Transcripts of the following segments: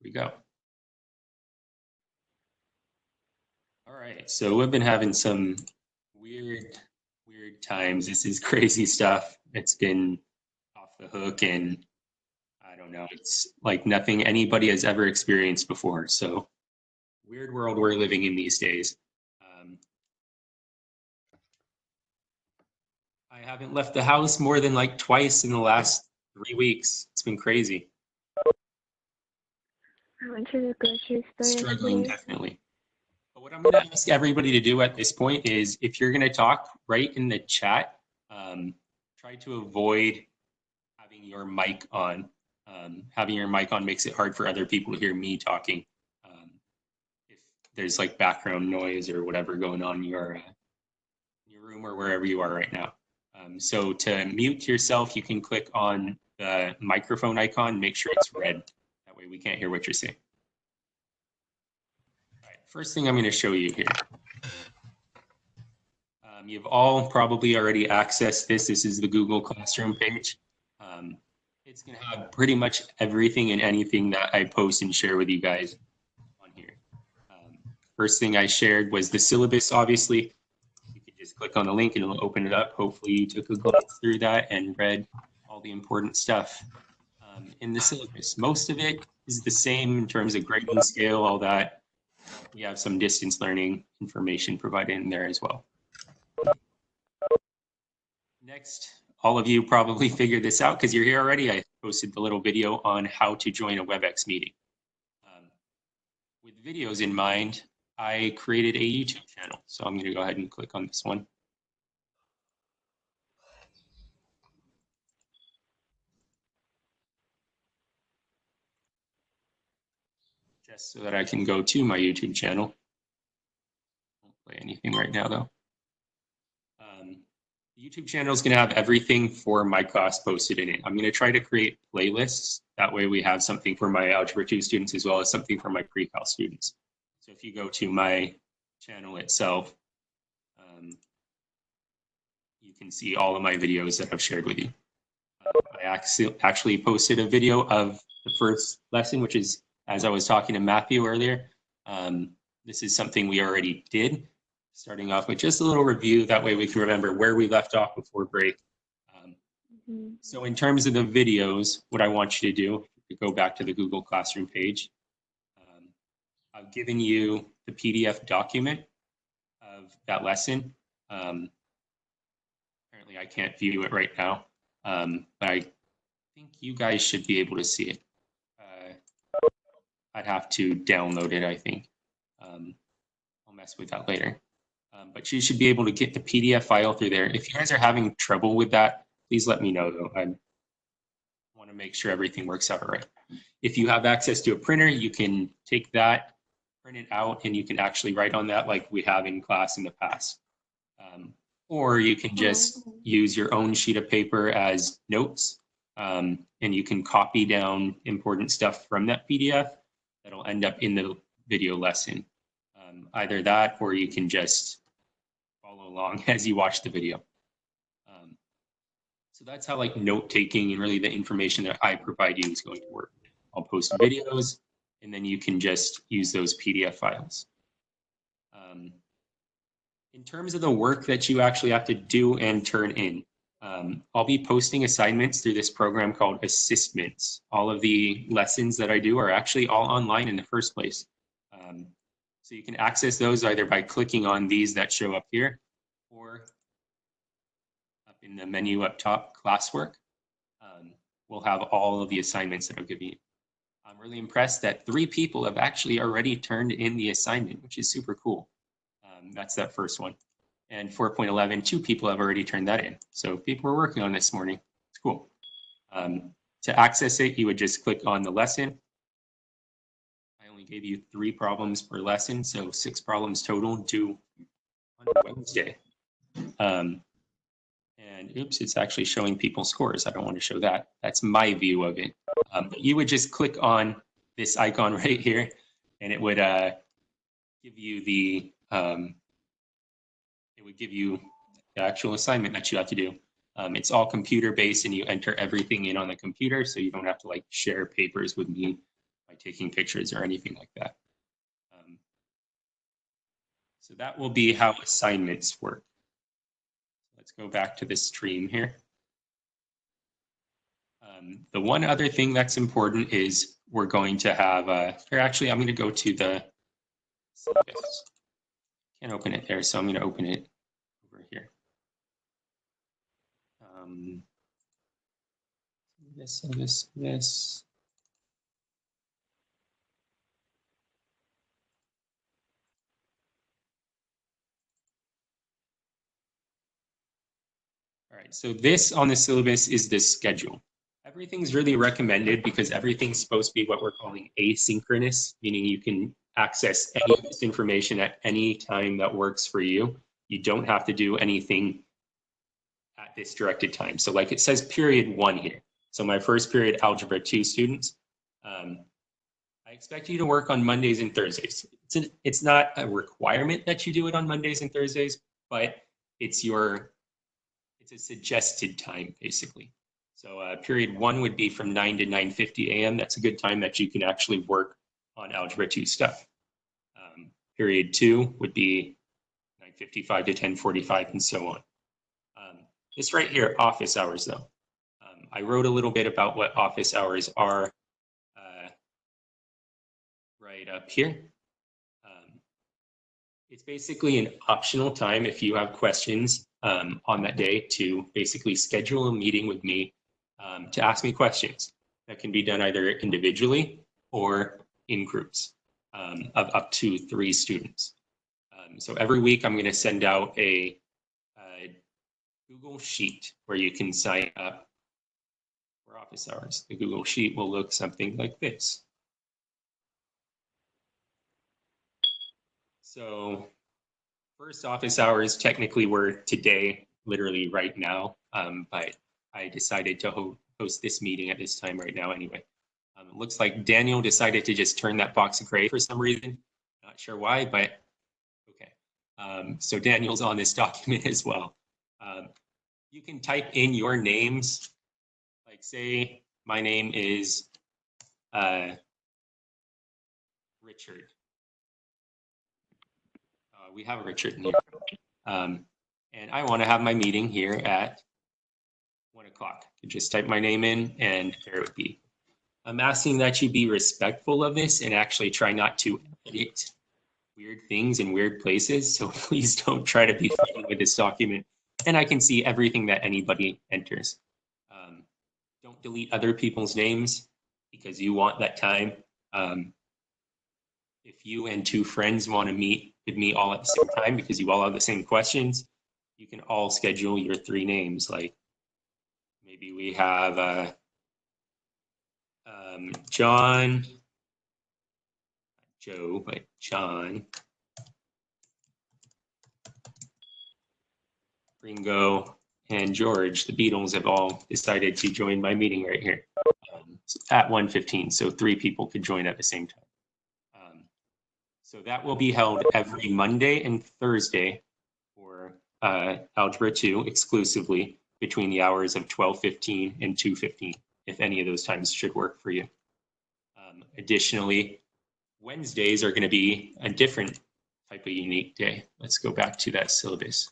we go. All right, so we've been having some weird times. This is crazy stuff. It's been off the hook, and I don't know, it's like nothing anybody has ever experienced before. So weird world we're living in these days. I haven't left the house more than like twice in the last 3 weeks. It's been crazy. Struggling, definitely. But what I'm going to ask everybody to do at this point is, if you're going to talk, write in the chat. Try to avoid having your mic on. Having your mic on makes it hard for other people to hear me talking. If there's like background noise or whatever going on in your room or wherever you are right now. So to mute yourself, you can click on the microphone icon, make sure it's red. That way we can't hear what you're saying. All right, first thing I'm going to show you here. You've all probably already accessed this. This is the Google Classroom page. It's going to have pretty much everything and anything that I post and share with you guys on here. First thing I shared was the syllabus, obviously. You can just click on the link and it'll open it up. Hopefully you took a glance through that and read all the important stuff in the syllabus. Most of it is the same in terms of grading scale, all that. We have some distance learning information provided in there as well. Next, all of you probably figured this out because you're here already. I posted the little video on how to join a WebEx meeting. With videos in mind, I created a YouTube channel. So I'm going to go ahead and click on this one. Just so that I can go to my YouTube channel. Won't play anything right now though. The YouTube channel is going to have everything for my class posted in it. I'm going to try to create playlists. That way we have something for my Algebra 2 students as well as something for my pre-cal students. So if you go to my channel itself, you can see all of my videos that I've shared with you. I actually posted a video of the first lesson, which is, as I was talking to Matthew earlier, this is something we already did. Starting off with just a little review, that way we can remember where we left off before break. So in terms of the videos, what I want you to do, to go back to the Google Classroom page, I've given you the PDF document of that lesson. Apparently I can't view it right now, but I think you guys should be able to see it. I'd have to download it, I think. I'll mess with that later. But you should be able to get the PDF file through there. If you guys are having trouble with that, please let me know though. I want to make sure everything works out right. If you have access to a printer, you can take that, print it out, and you can actually write on that like we have in class in the past. Or you can just use your own sheet of paper as notes, and you can copy down important stuff from that PDF that'll end up in the video lesson. Either that, or you can just follow along as you watch the video. So that's how like note taking and really the information that I provide you is going to work. I'll post videos and then you can just use those PDF files. In terms of the work that you actually have to do and turn in, I'll be posting assignments through this program called Assistments. All of the lessons that I do are actually all online in the first place. So you can access those either by clicking on these that show up here, or up in the menu up top, classwork. We'll have all of the assignments that I've given you. I'm really impressed that 3 people have actually already turned in the assignment, which is super cool. That's that first one. And 4.11, 2 people have already turned that in. So people are working on this morning. It's cool. To access it, you would just click on the lesson. I only gave you 3 problems per lesson, so 6 problems total due on Wednesday. And oops, it's actually showing people's scores. I don't want to show that. That's my view of it. But you would just click on this icon right here, and it would give you the actual assignment that you have to do. It's all computer based, and you enter everything in on the computer, so you don't have to like share papers with me by taking pictures or anything like that. So that will be how assignments work. Let's go back to the stream here. The one other thing that's important is we're going to have, or actually I'm going to go to the syllabus. Can't open it there, so I'm going to open it over here. This. All right, so this on the syllabus is the schedule. Everything's really recommended because everything's supposed to be what we're calling asynchronous, meaning you can access any of this information at any time that works for you. You don't have to do anything at this directed time. So like it says period 1 here. So my first period, Algebra 2 students, I expect you to work on Mondays and Thursdays. It's not a requirement that you do it on Mondays and Thursdays, but it's a suggested time, basically. So period 1 would be from 9 to 9:50 a.m. That's a good time that you can actually work on Algebra 2 stuff. Period 2 would be 9:55 to 10:45 and so on. This right here, office hours though. I wrote a little bit about what office hours are right up here. It's basically an optional time if you have questions on that day to basically schedule a meeting with me to ask me questions. That can be done either individually or in groups of up to 3 students. So every week I'm going to send out a Google Sheet where you can sign up for office hours. The Google Sheet will look something like this. So first office hours technically were today, literally right now, but I decided to host this meeting at this time right now anyway. It looks like Daniel decided to just turn that box gray for some reason. Not sure why, but okay. So Daniel's on this document as well. You can type in your names, like say my name is Richard. We have a Richard in here. And I want to have my meeting here at 1 o'clock. Just type my name in and there it would be. I'm asking that you be respectful of this and actually try not to edit weird things in weird places. So please don't try to be funny with this document. And I can see everything that anybody enters. Don't delete other people's names because you want that time. If you and 2 friends want to meet with me all at the same time because you all have the same questions, you can all schedule your 3 names. Like maybe we have John, not Joe, but John, Ringo, and George. The Beatles have all decided to join my meeting right here at 1:15. So 3 people could join at the same time. So that will be held every Monday and Thursday for Algebra 2 exclusively between the hours of 12:15 and 2:15, if any of those times should work for you. Additionally, Wednesdays are going to be a different type of unique day. Let's go back to that syllabus.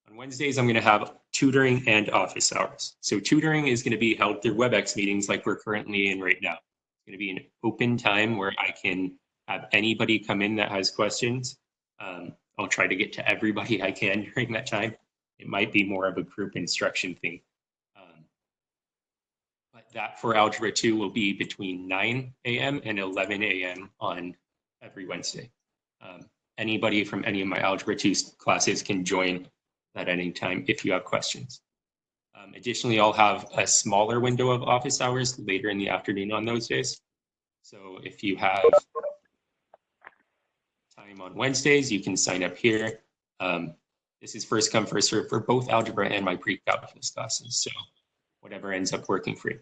On Wednesdays, I'm going to have tutoring and office hours. So tutoring is going to be held through WebEx meetings like we're currently in right now. It's going to be an open time where I can have anybody come in that has questions. I'll try to get to everybody I can during that time. It might be more of a group instruction thing. But that for Algebra 2 will be between 9 a.m. and 11 a.m. on every Wednesday. Anybody from any of my Algebra 2 classes can join at any time if you have questions. Additionally, I'll have a smaller window of office hours later in the afternoon on those days. So if you have time on Wednesdays, you can sign up here. This is first come, first serve for both algebra and my pre-calculus classes. So whatever ends up working for you.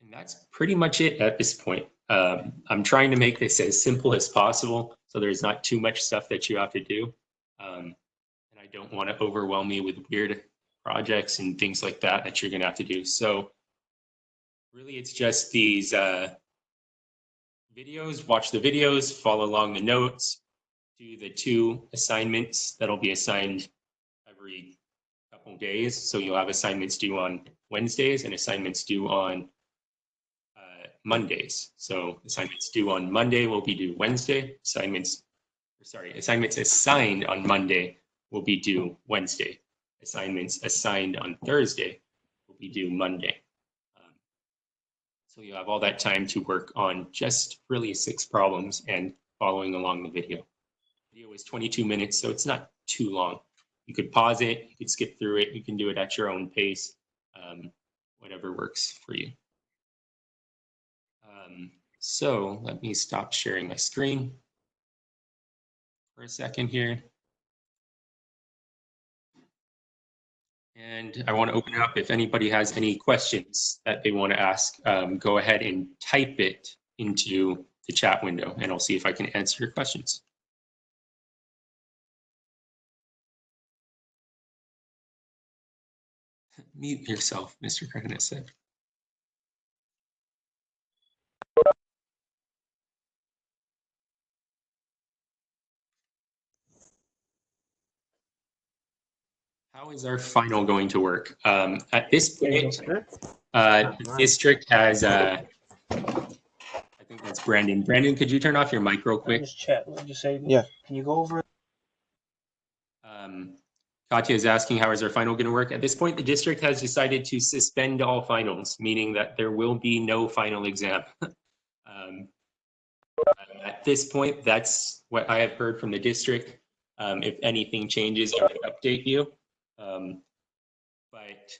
And that's pretty much it at this point. I'm trying to make this as simple as possible so there's not too much stuff that you have to do. And I don't want to overwhelm you with weird projects and things like that that you're going to have to do. So Really, it's just these videos, watch the videos, follow along the notes, do the 2 assignments that'll be assigned every couple days. So you'll have assignments due on Wednesdays and assignments due on Mondays. So assignments due on Monday will be due Wednesday. Assignments assigned on Monday will be due Wednesday. Assignments assigned on Thursday will be due Monday. So you have all that time to work on just really 6 problems and following along the video. The video is 22 minutes, so it's not too long. You could pause it, you could skip through it, you can do it at your own pace, whatever works for you. So let me stop sharing my screen for a second here. And I want to open it up. If anybody has any questions that they want to ask, go ahead and type it into the chat window, and I'll see if I can answer your questions. Mute yourself, Mr. Cardenas said. How is our final going to work? At this point, the district has, I think that's Brandon. Brandon, could you turn off your mic real quick? Just chat. We'll just say, yeah. Can you go over it? Katya is asking, how is our final going to work? At this point, the district has decided to suspend all finals, meaning that there will be no final exam. At this point, that's what I have heard from the district. If anything changes, I will update you. But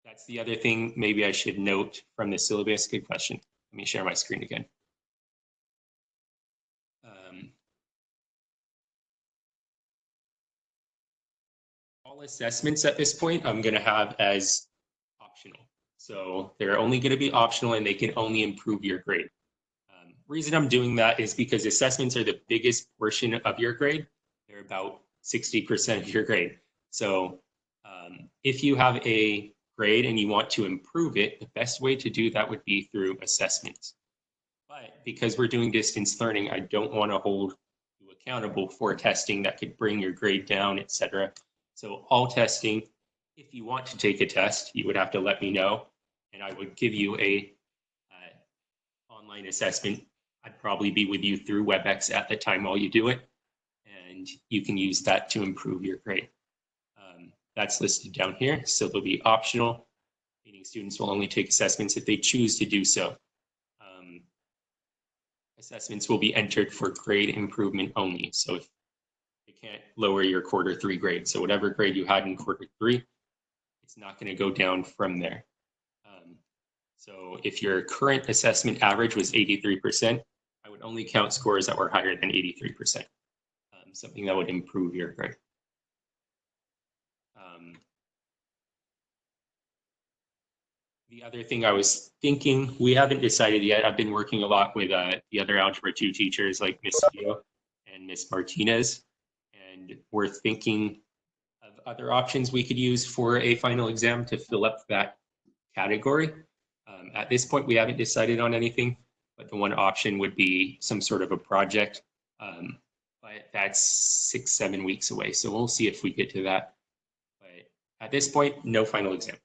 that's the other thing maybe I should note from the syllabus. Good question. Let me share my screen again. All assessments at this point I'm going to have as optional. So they're only going to be optional and they can only improve your grade. Reason I'm doing that is because assessments are the biggest portion of your grade. They're about 60% of your grade. So if you have a grade and you want to improve it, the best way to do that would be through assessments. But because we're doing distance learning, I don't want to hold you accountable for testing that could bring your grade down, etc. So all testing, if you want to take a test, you would have to let me know, and I would give you a online assessment. I'd probably be with you through WebEx at the time while you do it, and you can use that to improve your grade. That's listed down here, so they'll be optional, meaning students will only take assessments if they choose to do so. Assessments will be entered for grade improvement only, so if they can't lower your quarter 3 grade. So whatever grade you had in quarter 3, it's not going to go down from there. So if your current assessment average was 83%, I would only count scores that were higher than 83%, something that would improve your grade. The other thing I was thinking, we haven't decided yet. I've been working a lot with the other Algebra 2 teachers like Miss Theo and Miss Martinez, and we're thinking of other options we could use for a final exam to fill up that category. At this point, we haven't decided on anything, but the one option would be some sort of a project, but that's 6-7 weeks away. So we'll see if we get to that. But at this point, no final exam.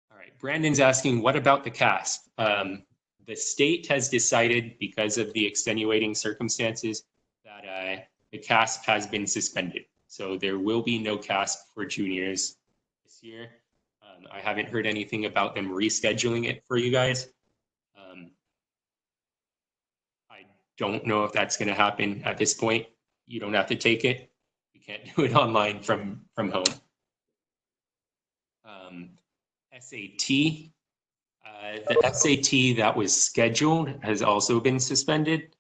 All right, Brandon's asking, what about the CASP? The state has decided, because of the extenuating circumstances, that the CASP has been suspended. So there will be no CASP for juniors this year. I haven't heard anything about them rescheduling it for you guys. I don't know if that's going to happen at this point. You don't have to take it. You can't do it online from home. SAT. The SAT that was scheduled has also been suspended.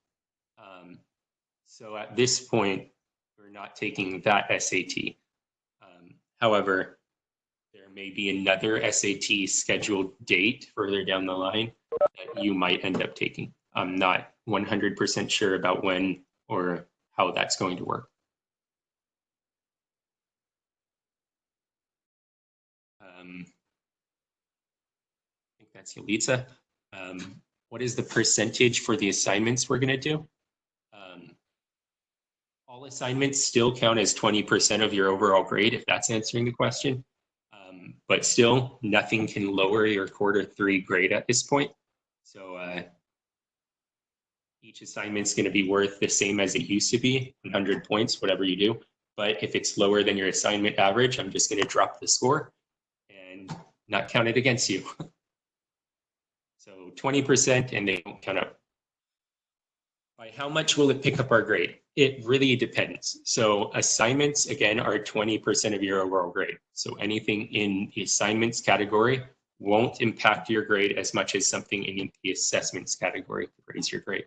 So at this point, we're not taking that SAT. However, there may be another SAT scheduled date further down the line that you might end up taking. I'm not 100% sure about when or how that's going to work. I think that's Yalitza. What is the percentage for the assignments we're going to do? All assignments still count as 20% of your overall grade, if that's answering the question. But still, nothing can lower your Q3 grade at this point. So each assignment's going to be worth the same as it used to be, 100 points, whatever you do. But if it's lower than your assignment average, I'm just going to drop the score and not count it against you. So 20%, and they don't count up. By how much will it pick up our grade? It really depends. So assignments, again, are 20% of your overall grade. So anything in the assignments category won't impact your grade as much as something in the assessments category to raise your grade.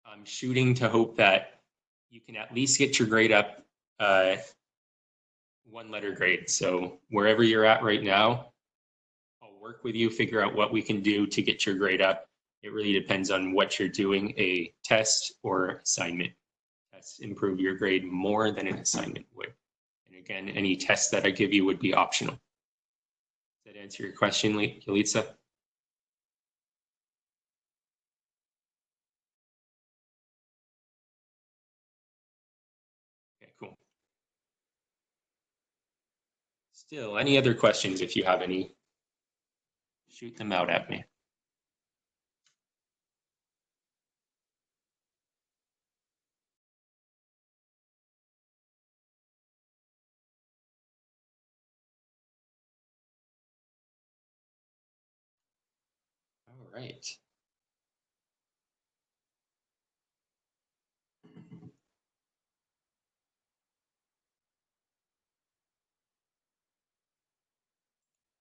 I'm shooting to hope that you can at least get your grade up one letter grade. So wherever you're at right now, I'll work with you, figure out what we can do to get your grade up. It really depends on what you're doing, a test or assignment. Tests improve your grade more than an assignment would. And again, any test that I give you would be optional. Does that answer your question, Yalitza? Okay, cool. Still, any other questions if you have any? Shoot them out at me. All right.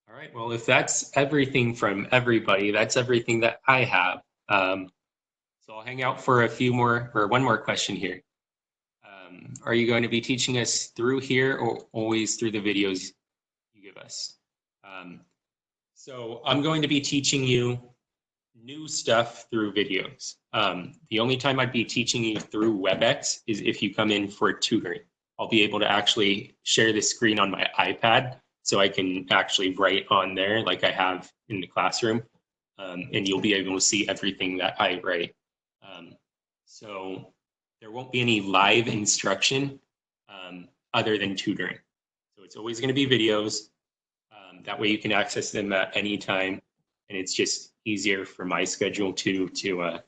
All right, well, if that's everything from everybody, that's everything that I have. So I'll hang out for a few more, or one more question here. Are you going to be teaching us through here or always through the videos you give us? So I'm going to be teaching you new stuff through videos. The only time I'd be teaching you through WebEx is if you come in for tutoring. I'll be able to actually share the screen on my iPad so I can actually write on there like I have in the classroom. And you'll be able to see everything that I write. So there won't be any live instruction other than tutoring. So it's always going to be videos. That way you can access them at any time. And it's just easier for my schedule to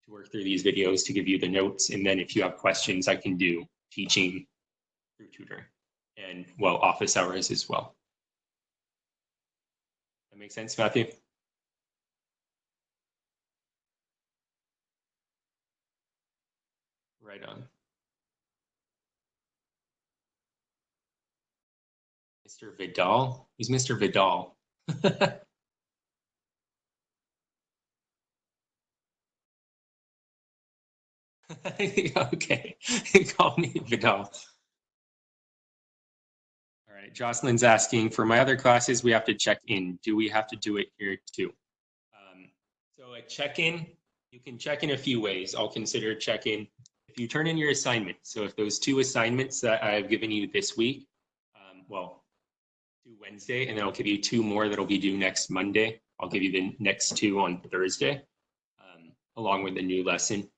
work through these videos to give you the notes. And then if you have questions, I can do teaching through tutoring and, well, office hours as well. That makes sense, Matthew? Right on. Mr. Vidal? Who's Mr. Vidal? Okay, call me Vidal. All right, Jocelyn's asking, for my other classes, we have to check in. Do we have to do it here too? So a check-in, you can check in a few ways. I'll consider check-in if you turn in your assignment. So if those 2 assignments that I've given you this week, well, due Wednesday, and then I'll give you 2 more that'll be due next Monday. I'll give you the next 2 on Thursday, along with the new lesson.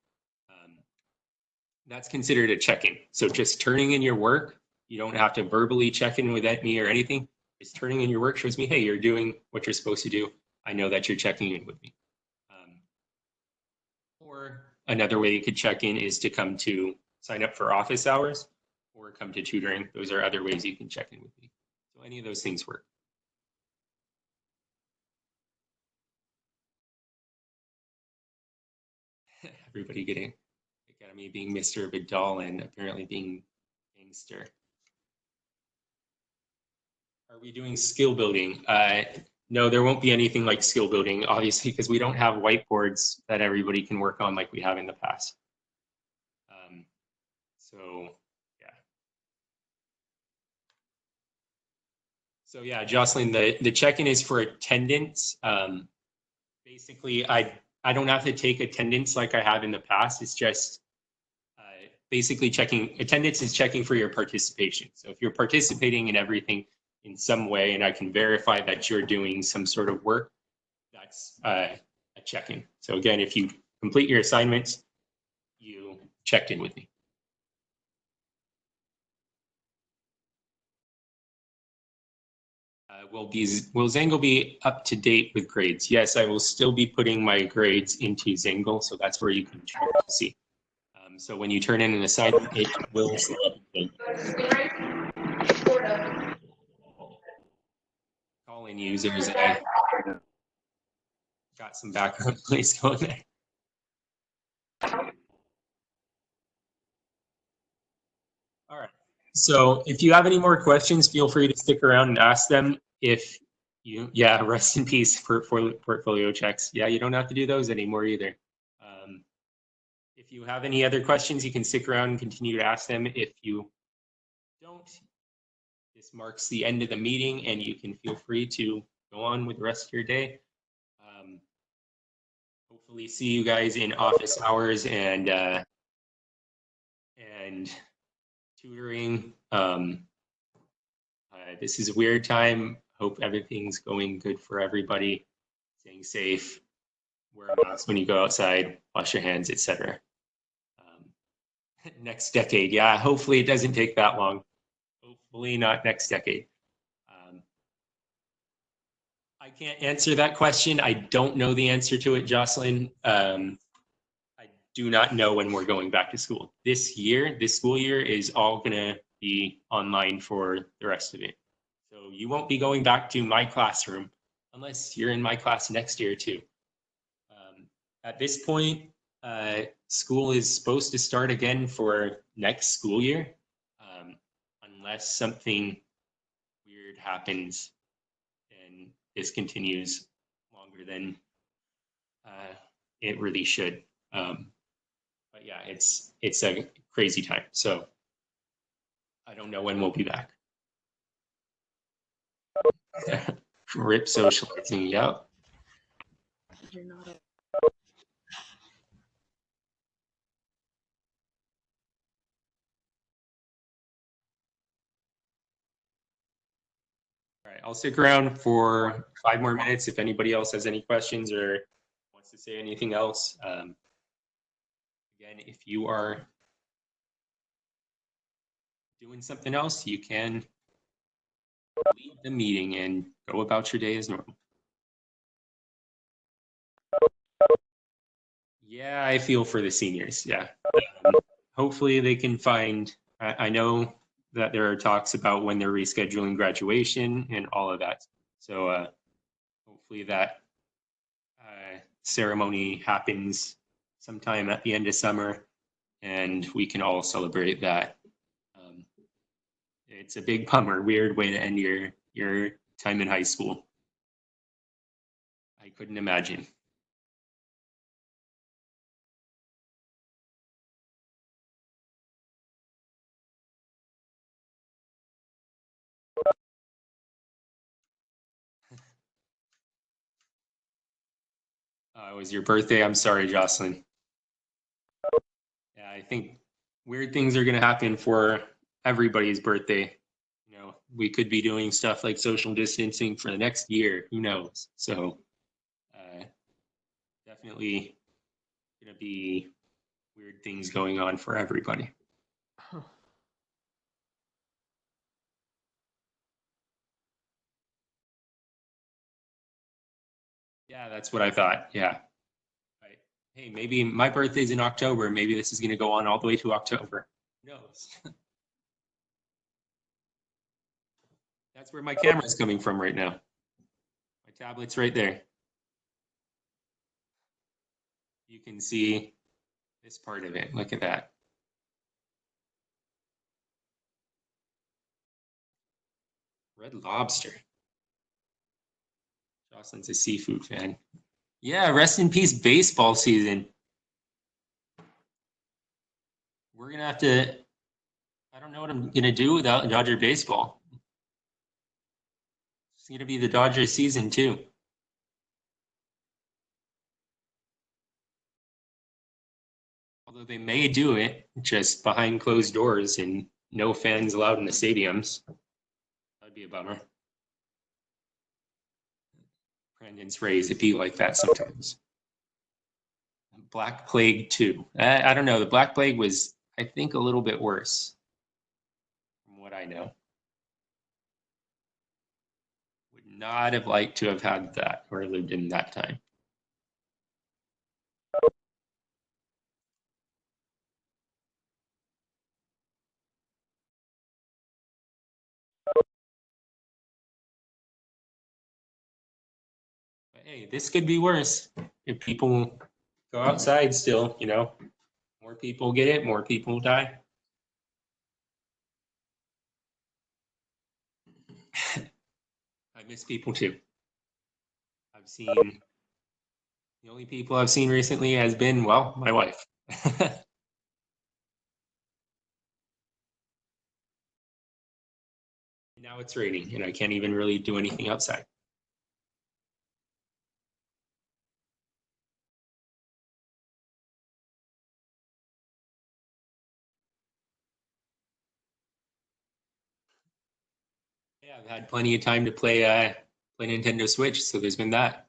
That's considered a check-in. So just turning in your work, you don't have to verbally check in with me or anything. Just turning in your work shows me, hey, you're doing what you're supposed to do. I know that you're checking in with me. Or another way you could check in is to come to sign up for office hours or come to tutoring. Those are other ways you can check in with me. So any of those things work. Everybody getting at me being Mr. Vidal and apparently being gangster. Are we doing skill building? No, there won't be anything like skill building, obviously, because we don't have whiteboards that everybody can work on like we have in the past. So, yeah. So yeah, Jocelyn, the check-in is for attendance. Basically, I I don't have to take attendance like I have in the past. It's just basically checking. Attendance is checking for your participation. So if you're participating in everything in some way, and I can verify that you're doing some sort of work, that's a check-in. So again, if you complete your assignments, you checked in with me. Will Zangle be up to date with grades? Yes, I will still be putting my grades into Zangle, so that's where you can check to see. So when you turn in an assignment, it will stay up to date. Call-in users, I got some background noise going there. All right. So if you have any more questions, feel free to stick around and ask them. If you, yeah, rest in peace for portfolio checks. Yeah, you don't have to do those anymore either. If you have any other questions, you can stick around and continue to ask them. If you don't, this marks the end of the meeting and you can feel free to go on with the rest of your day. Hopefully see you guys in office hours and tutoring. This is a weird time. Hope everything's going good for everybody. Staying safe. Wear a mask when you go outside. Wash your hands, etc. Next decade, yeah. Hopefully it doesn't take that long. Hopefully not next decade. I can't answer that question. I don't know the answer to it, Jocelyn. I do not know when we're going back to school. This school year is all gonna be online for the rest of it. So you won't be going back to my classroom unless you're in my class next year too. At this point, school is supposed to start again for next school year, unless something weird happens and this continues longer than it really should. But yeah, it's a crazy time. So I don't know when we'll be back. Rip socializing, yep. You're not a All right, I'll stick around for 5 more minutes if anybody else has any questions or wants to say anything else. Again, if you are doing something else, you can leave the meeting and go about your day as normal. Yeah, I feel for the seniors, yeah. Hopefully they can find, I know that there are talks about when they're rescheduling graduation and all of that. So hopefully that ceremony happens sometime at the end of summer and we can all celebrate that. It's a big bummer, weird way to end your time in high school. I couldn't imagine. It was your birthday. I'm sorry, Jocelyn. Yeah, I think weird things are going to happen for everybody's birthday. You know, we could be doing stuff like social distancing for the next year. Who knows? So definitely going to be weird things going on for everybody. Huh. Yeah, that's what I thought. Yeah. Right. Hey, maybe my birthday's in October. Maybe this is going to go on all the way to October. Who knows? That's where my camera's coming from right now. My tablet's right there. You can see this part of it. Look at that. Red Lobster. Jocelyn's a seafood fan. Yeah, rest in peace baseball season. We're going to have to, I don't know what I'm going to do without Dodger baseball. It's going to be the Dodger season too. Although they may do it just behind closed doors and no fans allowed in the stadiums. That'd be a bummer. Brandon's raised, it'd be like that sometimes. Black Plague 2. I don't know. The Black Plague was, I think, a little bit worse from what I know. Would not have liked to have had that or lived in that time. But hey, this could be worse if people go outside still, you know. More people get it, more people die. I miss people too. I've seen, the only people I've seen recently has been, well, my wife. Now it's raining and I can't even really do anything outside. Yeah, I've had plenty of time to play Nintendo Switch, so there's been that.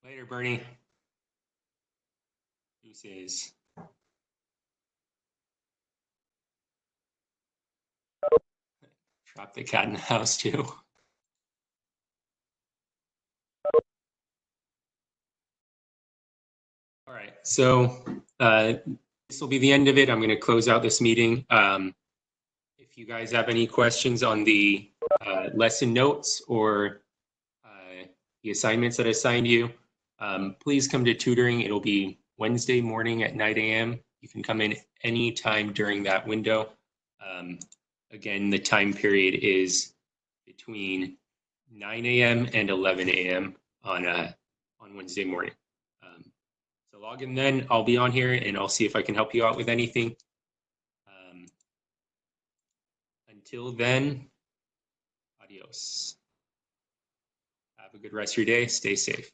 Later, Bernie. Deuces. Drop the cat in the house too. All right, so this will be the end of it. I'm going to close out this meeting. If you guys have any questions on the lesson notes or the assignments that I assigned you, please come to tutoring. It'll be Wednesday morning at 9 a.m. You can come in anytime during that window. Again, the time period is between 9 a.m. and 11 a.m. on Wednesday morning. So log in then. I'll be on here and I'll see if I can help you out with anything. Until then, adios. Have a good rest of your day. Stay safe.